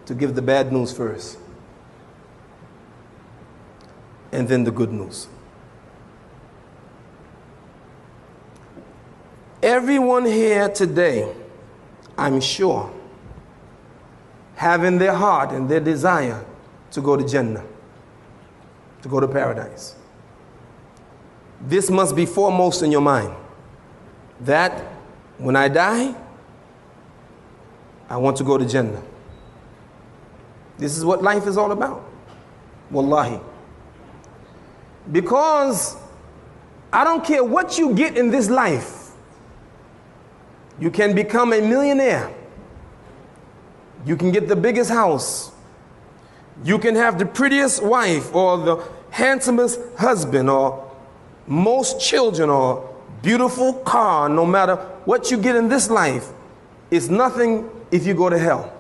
to give the bad news first, and then the good news. Everyone here today, I'm sure, have in their heart and their desire to go to Jannah, to go to paradise. This must be foremost in your mind, that when I die, I want to go to Jannah. This is what life is all about. Wallahi. Because I don't care what you get in this life. You can become a millionaire. You can get the biggest house. You can have the prettiest wife or the handsomest husband or most children or beautiful car. No matter what you get in this life, it's nothing if you go to hell.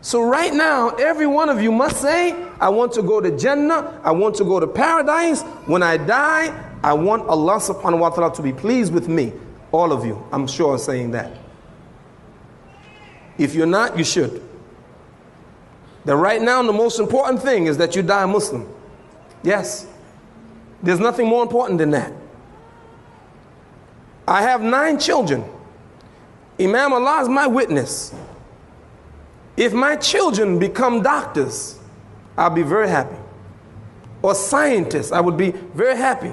So right now, every one of you must say, I want to go to Jannah. I want to go to paradise. When I die, I want Allah subhanahu wa ta'ala to be pleased with me. All of you, I'm sure, are saying that. If you're not, you should. That right now, the most important thing is that you die a Muslim. Yes. There's nothing more important than that. I have 9 children. Imam, Allah is my witness. If my children become doctors, I'll be very happy. Or scientists, I would be very happy.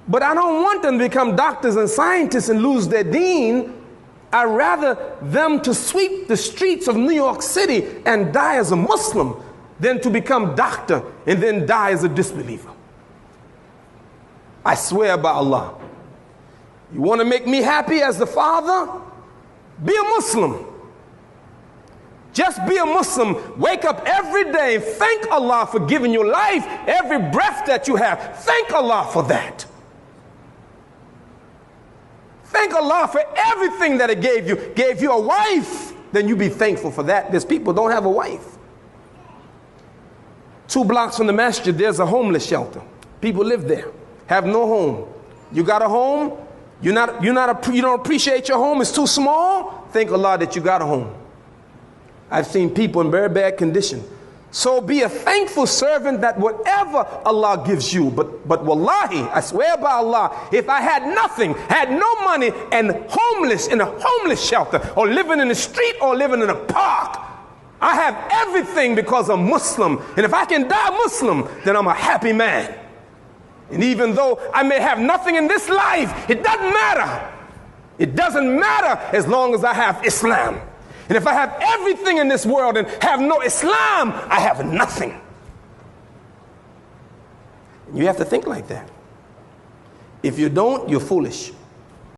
But I don't want them to become doctors and scientists and lose their deen. I'd rather them to sweep the streets of New York City and die as a Muslim than to become doctor and then die as a disbeliever. I swear by Allah. You want to make me happy as the father? Be a Muslim. Just be a Muslim. Wake up every day and thank Allah for giving you life. Every breath that you have, thank Allah for that. Thank Allah for everything that it gave you. Gave you a wife, then you be thankful for that. There's people who don't have a wife. 2 blocks from the masjid, there's a homeless shelter. People live there, have no home. You got a home? You don't appreciate your home? It's too small? Thank Allah that you got a home. I've seen people in very bad condition. So be a thankful servant that whatever Allah gives you. But wallahi, I swear by Allah, if I had nothing, had no money, and homeless in a homeless shelter, or living in the street, or living in a park, I have everything because I'm Muslim. And if I can die Muslim, then I'm a happy man. And even though I may have nothing in this life, it doesn't matter. It doesn't matter as long as I have Islam. And if I have everything in this world and have no Islam, I have nothing. You have to think like that. If you don't, you're foolish.